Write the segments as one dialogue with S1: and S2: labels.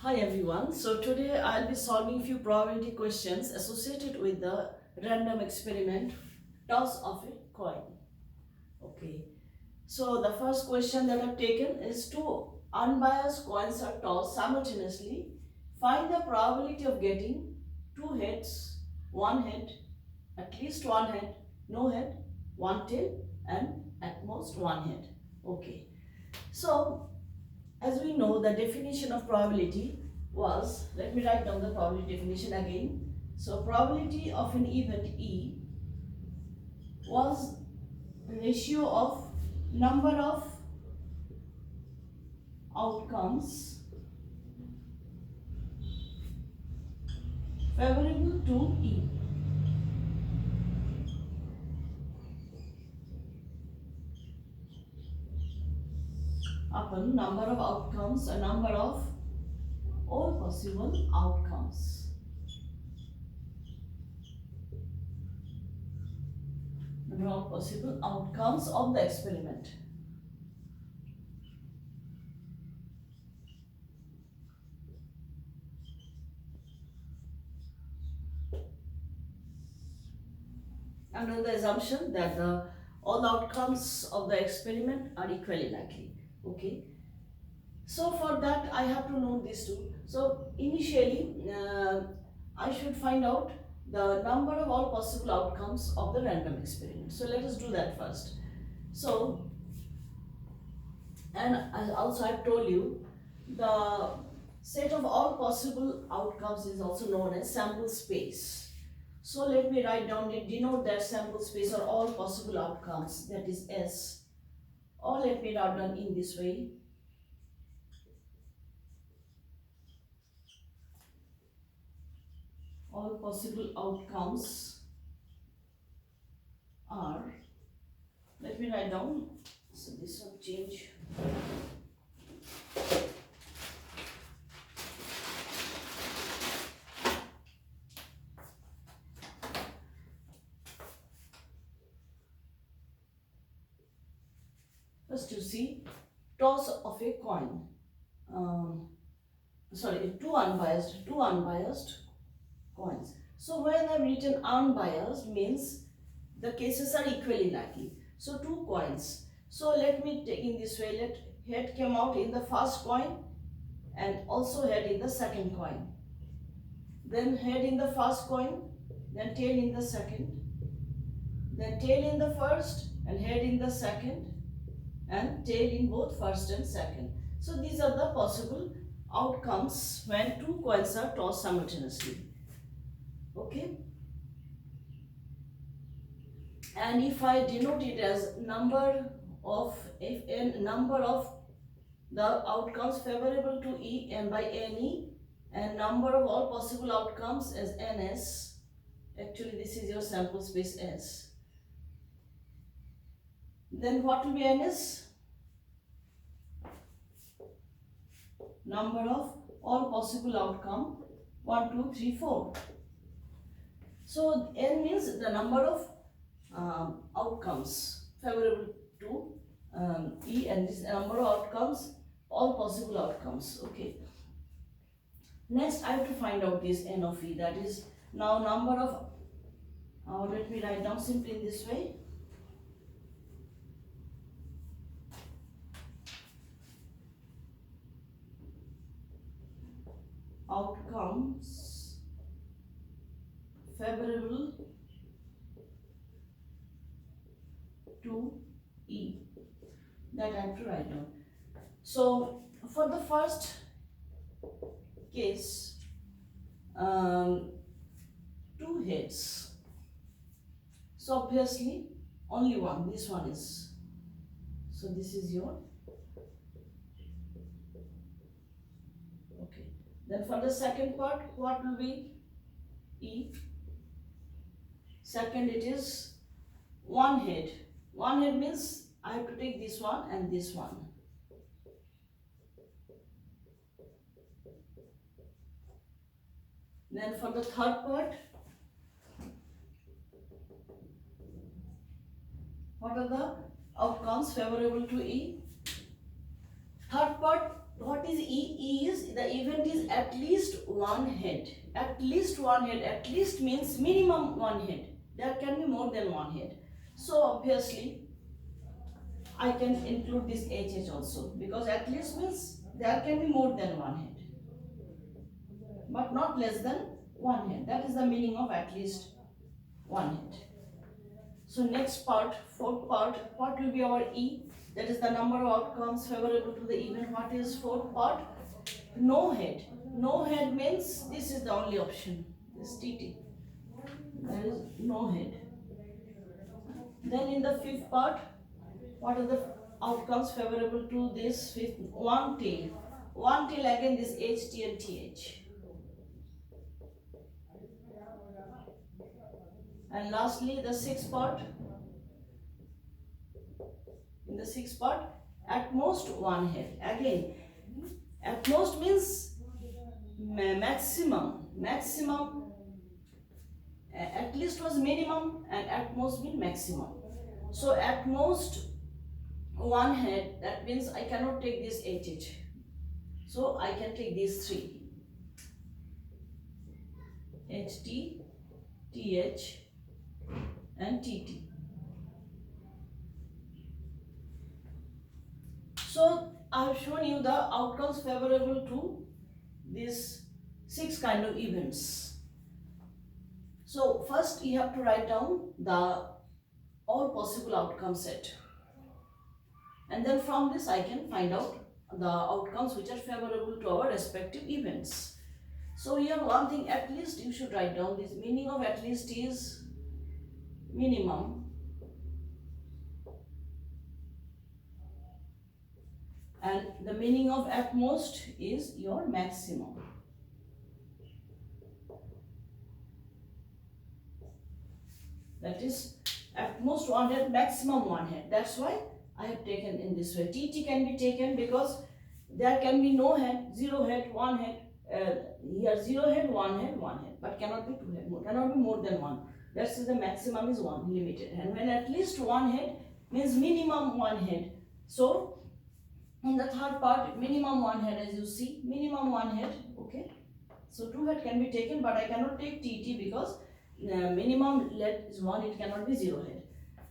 S1: Hi everyone. So today I'll be solving few probability questions associated with the random experiment toss of a coin. Okay. So the first question that I've taken is two unbiased coins are tossed simultaneously. Find the probability of getting two heads, one head, at least one head, no head, one tail, and at most one head. Okay. So as we know, the definition of probability was, let me write down the probability definition again. So probability of an event E was ratio of number of outcomes favorable to E upon number of outcomes, a number of all possible outcomes. Number of possible outcomes of the experiment. Under the assumption that all outcomes of the experiment are equally likely. Okay. So for that I have to know these two. So initially I should find out the number of all possible outcomes of the random experiment. So let us do that first. So, and also I have told you the set of all possible outcomes is also known as sample space. So let me write down and denote that sample space or all possible outcomes, that is S, or let me write down in this way. All possible outcomes are, let me write down, so this will change. First you see toss of a coin, sorry, two unbiased coins. So when I've written unbiased means the cases are equally likely. So two coins. So let me take in this way, let head came out in the first coin and also head in the second coin. Then head in the first coin, then tail in the second, then tail in the first and head in the second and tail in both first and second. So these are the possible outcomes when two coins are tossed simultaneously. Okay. And if I denote it as number of the outcomes favorable to E and by NE and number of all possible outcomes as NS, actually this is your sample space S. Then what will be NS? Number of all possible outcome 1, 2, 3, 4. So N means the number of outcomes favorable to E, and this number of outcomes, all possible outcomes. Okay. Next I have to find out this N of E, that is now number of, let me write down simply in this way. Outcomes favorable to E, that I have to write down. So for the first case, two heads. So obviously only one, this one is. So this is your, okay. Then for the second part, what will be E? Second, it is one head. One head means I have to take this one and this one. Then for the third part, what are the outcomes favorable to E? Third part, what is E is the event is at least one head. At least one head. At least means minimum one head. There can be more than one head. So obviously I can include this HH also, because at least means there can be more than one head, but not less than one head. That is the meaning of at least one head. So next part, fourth part, what will be our E? That is the number of outcomes favorable to the event. What is fourth part? No head. No head means this is the only option. This TT. There is no head. Then in the fifth part, what are the outcomes favorable to this fifth? One tail. One tail, again this HT and TH. And lastly, the sixth part. In the sixth part, at most one head. Again, at most means maximum. Maximum, at least was minimum, and at most means maximum. So at most one head, that means I cannot take this HH. So I can take these three. HT, TH and TT. So I have shown you the outcomes favorable to these 6 kind of events. So first you have to write down the all possible outcome set, and then from this I can find out the outcomes which are favorable to our respective events. So here one thing, at least you should write down. This meaning of at least is minimum, and the meaning of at most is your maximum. That is at most one head, maximum one head. That's why I have taken in this way. TT can be taken because there can be no head, zero head, one head. Here 0 head, 1 head, 1 head, but cannot be 2 head, cannot be more than 1. That's the maximum is 1, limited. And when at least 1 head means minimum 1 head. So in the third part, minimum 1 head, as you see, minimum 1 head. Okay, so 2 head can be taken, but I cannot take TT because minimum lead is 1, it cannot be 0 head.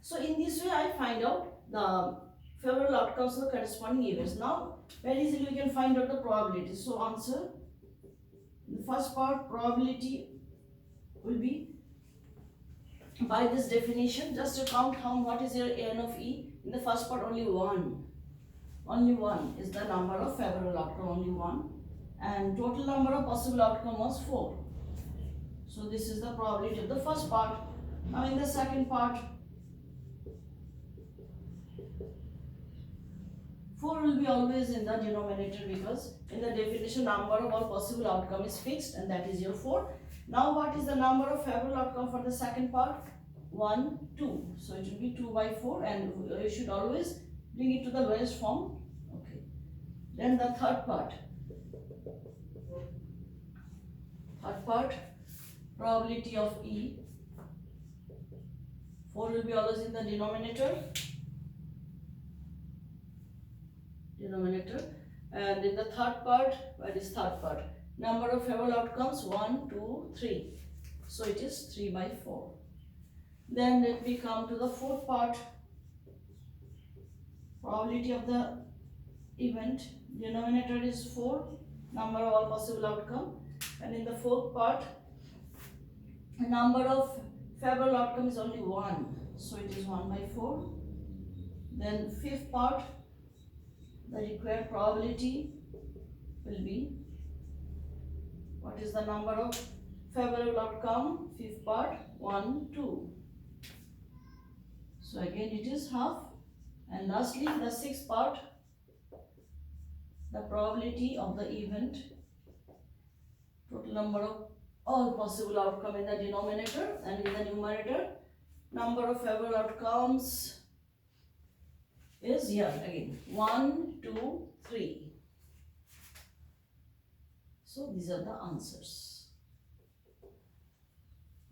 S1: So in this way I find out the favorable outcomes of the corresponding events. Now very easily we can find out the probability. So answer, the first part, probability will be by this definition. Just to count what is your N of E. In the first part, only one is the number of favorable outcome, only one, and total number of possible outcome was 4. So this is the probability of the first part. Now in the second part, 4 will be always in the denominator, because in the definition number of all possible outcome is fixed, and that is your 4. Now what is the number of favorable outcome for the second part? 1, 2. So it will be 2 by 4, and you should always bring it to the lowest form. Okay. Then the third part. Probability of E. 4 will be always in the denominator. And in the third part, what is third part? Number of favorable outcomes 1, 2, 3. So it is 3 by 4. Then let me come to the fourth part. Probability of the event. Denominator is 4. Number of all possible outcome. And in the fourth part, the number of favorable outcome is only 1. So it is 1 by 4. Then fifth part, the required probability will be, what is the number of favorable outcome? Fifth part, 1, 2. So again it is half. And lastly, the sixth part, the probability of the event, total number of all possible outcome in the denominator, and in the numerator, number of favorable outcomes is here again 1, 2, 3. So these are the answers.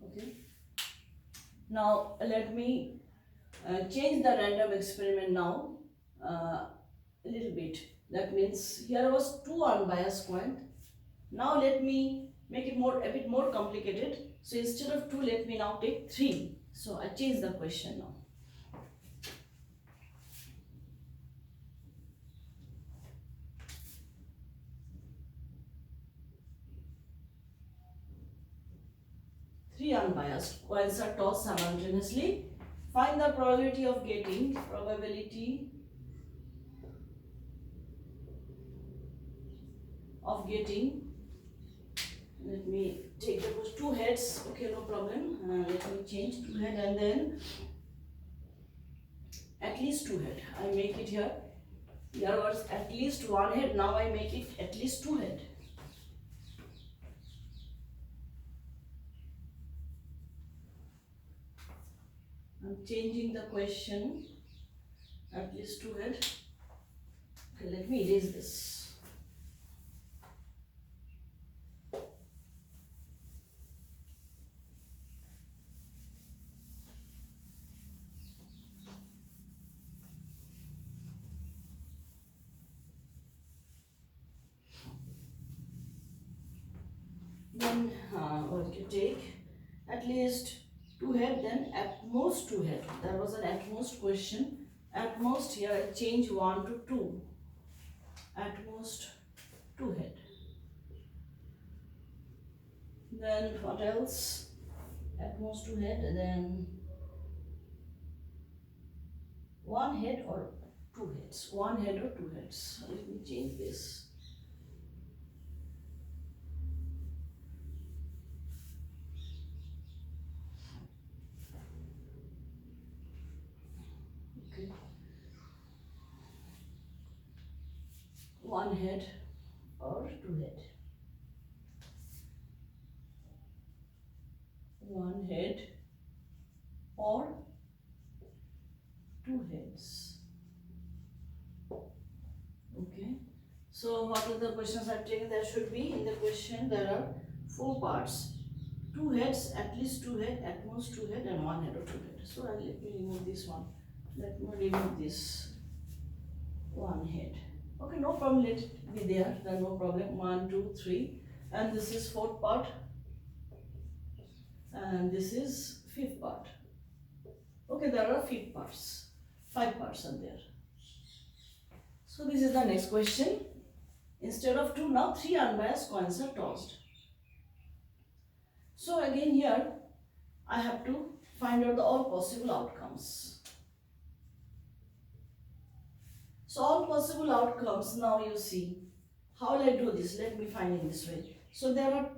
S1: Okay. Now let me change the random experiment now a little bit. That means here was two unbiased coin. Now let me make it a bit more complicated. So instead of 2, let me now take 3. So I change the question now. Three unbiased coins are tossed simultaneously. Find the probability of getting let me take the 2 heads. Okay, no problem. Let me change 2 head and then at least 2 head. I make it here. Here was at least 1 head. Now I make it at least 2 head. I'm changing the question. At least 2 head. Okay, let me erase this. Then okay, take at least 2 head, then at most 2 head. There was an at most question. At most here I change 1 to 2. At most 2 head. Then what else? At most 2 head, then 1 head or 2 heads. 1 head or 2 heads. Let me change this. Okay. 1 head or 2 head. 1 head or 2 heads. Okay. So what are the questions I've taken? There should be in the question there are 4 parts. 2 heads, at least 2 head, at most 2 head, and 1 head or 2 head. So let me remove this one. Let me remove this 1 head. Okay, no problem. Let it be there. Then no problem. 1, 2, 3, and this is 4th part, and this is 5th part. Okay, there are 5 parts. 5 parts are there. So this is the next question. Instead of 2, now 3 unbiased coins are tossed. So again here, I have to find out all possible outcomes. So all possible outcomes, now you see, how will I do this? Let me find in this way. So there are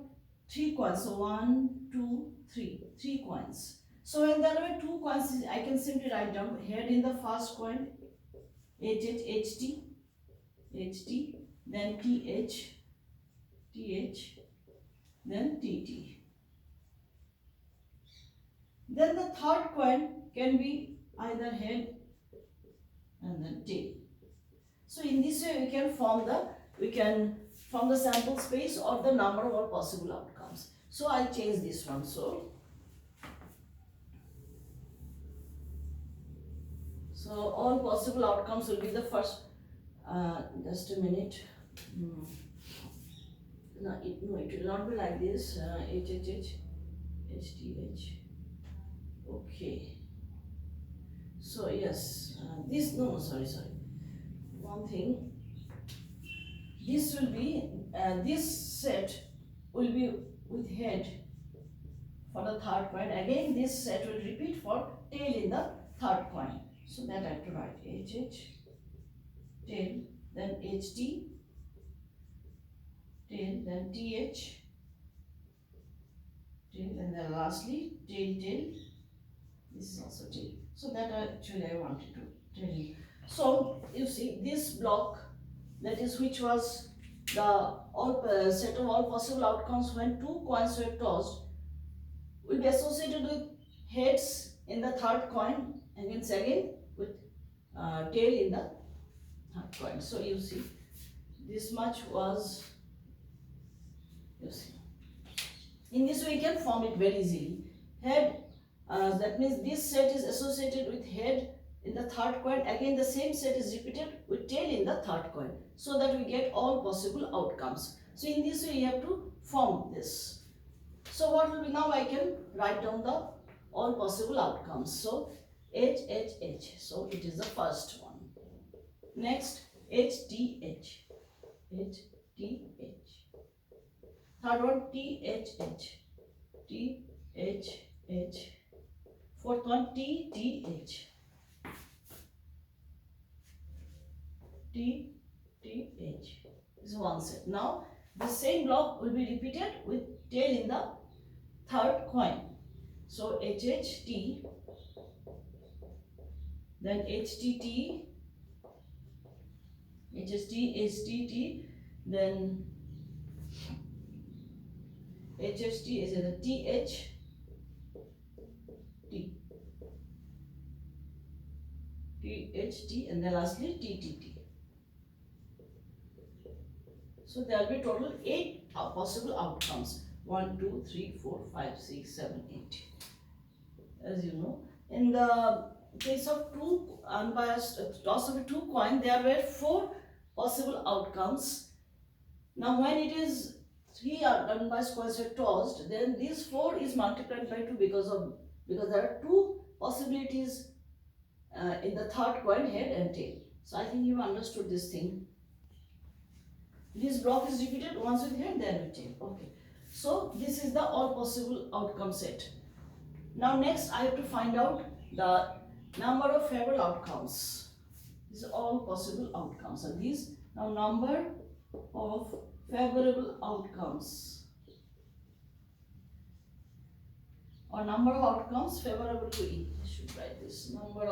S1: 3 coins. So 1, 2, 3. 3 coins. So when there are 2 coins, I can simply write down head in the first coin, HT, then TH, then TT. Then the third coin can be either head and then tail. So in this way we can form the sample space or the number of all possible outcomes. So I'll change this one. So all possible outcomes will be the first. Just a minute. No, it will not be like this. HTH. Okay. So yes, this sorry. One thing. This will be this set will be with head for the third coin. Again, this set will repeat for tail in the third coin. So that I have to write HH tail, then HT tail, then TH tail, and then lastly tail. This is also tail. So that actually I wanted to tell you. So you see this block, that is which was the set of all possible outcomes when 2 coins were tossed, will be associated with heads in the third coin, and again with tail in the third coin. So you see this much was, you see, in this way you can form it very easily. Head, that means this set is associated with head in the third coin, again the same set is repeated with tail in the third coin, so that we get all possible outcomes. So in this way you have to form this. So what will be now? I can write down the all possible outcomes. So H H H. So it is the first one. Next H T H. H T H. Third one T H H. T H H. Fourth one T T H. T T H. This is one set. Now the same block will be repeated with tail in the third coin. So HHT, then HTT, HHT, HTT, then HHT is the TH, T, THT, and then lastly TTT. So there will be total 8 possible outcomes. 1, 2, 3, 4, 5, 6, 7, 8. As you know, in the case of two unbiased toss of a two coin, there were 4 possible outcomes. Now when it is 3 unbiased coins are tossed, then this 4 is multiplied by 2 because there are 2 possibilities in the third coin, head and tail. So I think you understood this thing. This block is repeated once with head, then with tail. Okay. So this is the all possible outcome set. Now next I have to find out the number of favorable outcomes. These are all possible outcomes. And these now number of favorable outcomes, or number of outcomes favorable to E. I should write this. Number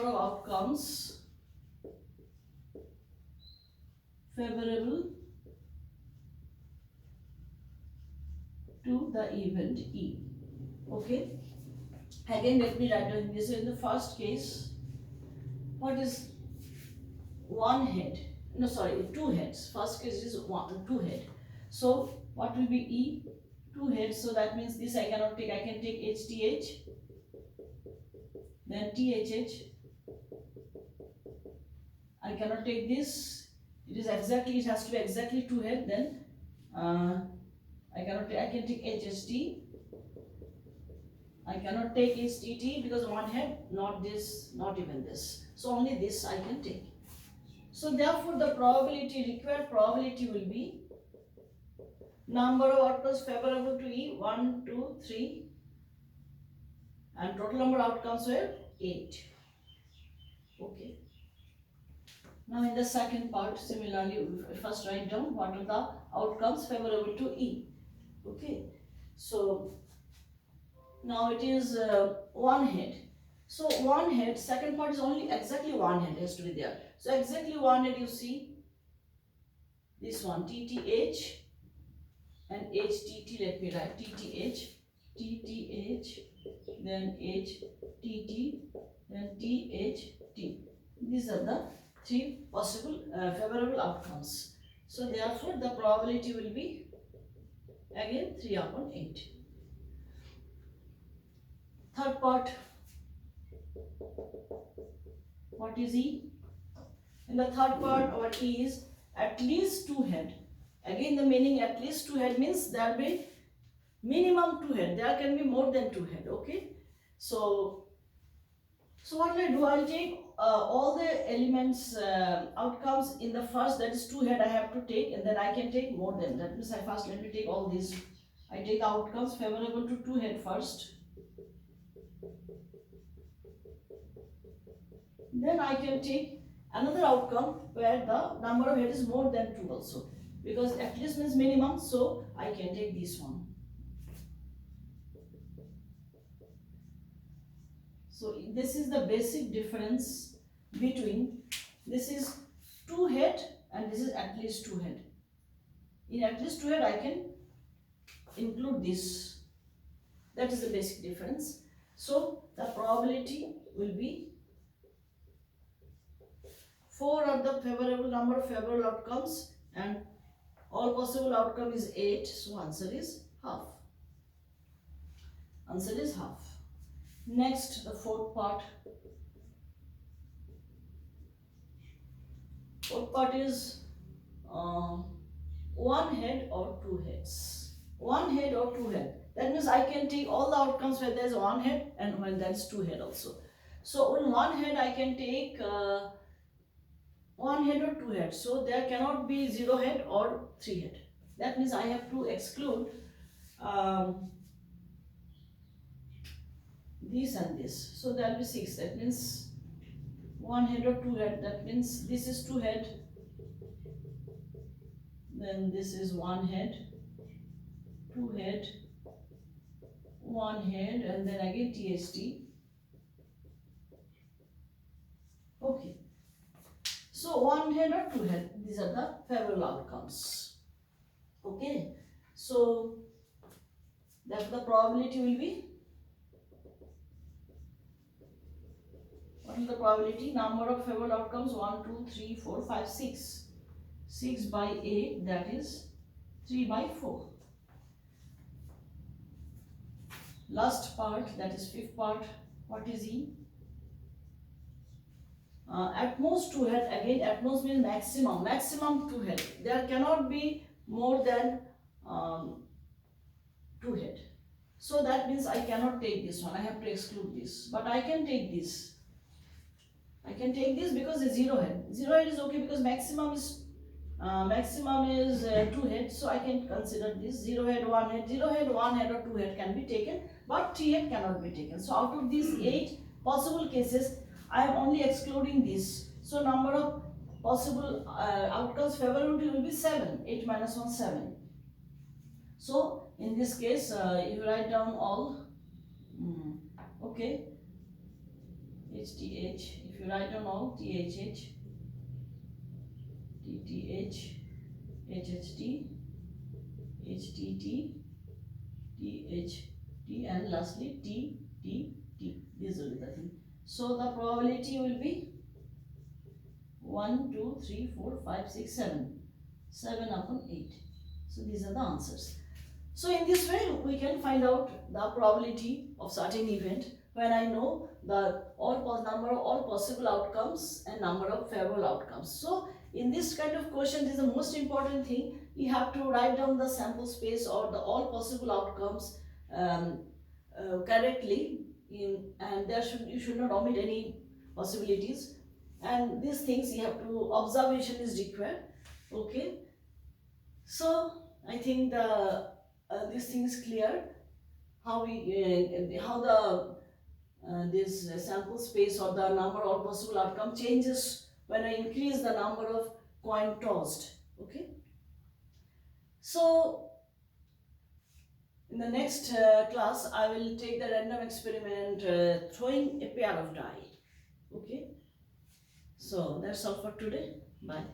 S1: of outcomes favorable to the event E. Okay. Again, let me write down this. In the first case, what is one head? No, sorry, 2 heads. First case is 2 head. So what will be E? 2 heads. So that means this I cannot take. I can take HTH, then THH. I cannot take this. It has to be exactly 2 head. Then I cannot take. I can take HHT. I cannot take HTT because 1 head, not this, not even this. So only this I can take. So therefore the required probability will be number of outcomes favorable to E, 1, 2, 3, and total number of outcomes were 8. Okay. Now in the second part, similarly, we first write down what are the outcomes favorable to E. Okay. So now it is 1 head. So 1 head, second part is only exactly 1 head has to be there. So exactly 1 head, you see this one, TTH and HTT. Let me write TTH, TTH, then HTT, then THT. These are the 3 possible favorable outcomes. So therefore the probability will be again 3 upon 8. Third part, what is E? In the third part, our E is at least 2 head. Again the meaning at least 2 head means there will be minimum 2 head. There can be more than 2 head. Okay. So what will I do? I will take all the elements outcomes in the first, that is 2 head I have to take, and then I can take more than that. Means let me take all these. I take the outcomes favorable to 2 head first. Then I can take another outcome where the number of head is more than 2 also, because at least means minimum, so I can take this one. So this is the basic difference between this is 2 head and this is at least 2 head. In at least 2 head I can include this. That is the basic difference. So the probability will be 4 are the favorable number of favorable outcomes and all possible outcome is 8. So answer is half. Answer is half. Next, the fourth part. Fourth part is one head or two heads. One head or two head. That means I can take all the outcomes where there is one head and when there is two head also. So on one head I can take one head or two heads. So there cannot be zero head or three head. That means I have to exclude this and this. So there will be six. That means one head or two head. That means this is two head. Then this is one head, two head, one head, and then again THT. Okay. So one head or two head. These are the favorable outcomes. Okay. So that the probability will be. What is the probability? Number of favorable outcomes 1, 2, 3, 4, 5, 6. 6 by 8, that is 3 by 4. Last part, that is fifth part. What is E? At most two head. Again, at most means maximum. Maximum two head. There cannot be more than two head. So that means I cannot take this one. I have to exclude this. But I can take this. I can take this because it's zero head. Zero head is okay because maximum is two heads, so I can consider this. Zero head, one head, zero head, one head or two head can be taken, but three head cannot be taken. So out of these 8 possible cases, I am only excluding this. So number of possible outcomes favorability will be 7. 8 minus 1, 7. So in this case, you write down all. Okay. HTH. If you write down all, THH. TTH, HHT, HTT, THT, and lastly TTT. This will be the thing. So the probability will be 1, 2, 3, 4, 5, 6, 7. 7 upon 8. So these are the answers. So in this way, we can find out the probability of certain event when I know the number of all possible outcomes and number of favorable outcomes. So in this kind of question, this is the most important thing. You have to write down the sample space or the all possible outcomes correctly, and you should not omit any possibilities. And these things you have to, observation is required. Okay. So I think this thing is clear. How this sample space or the number of possible outcome changes when I increase the number of coin tossed. Okay. So in the next class, I will take the random experiment throwing a pair of die. Okay. So that's all for today. Bye.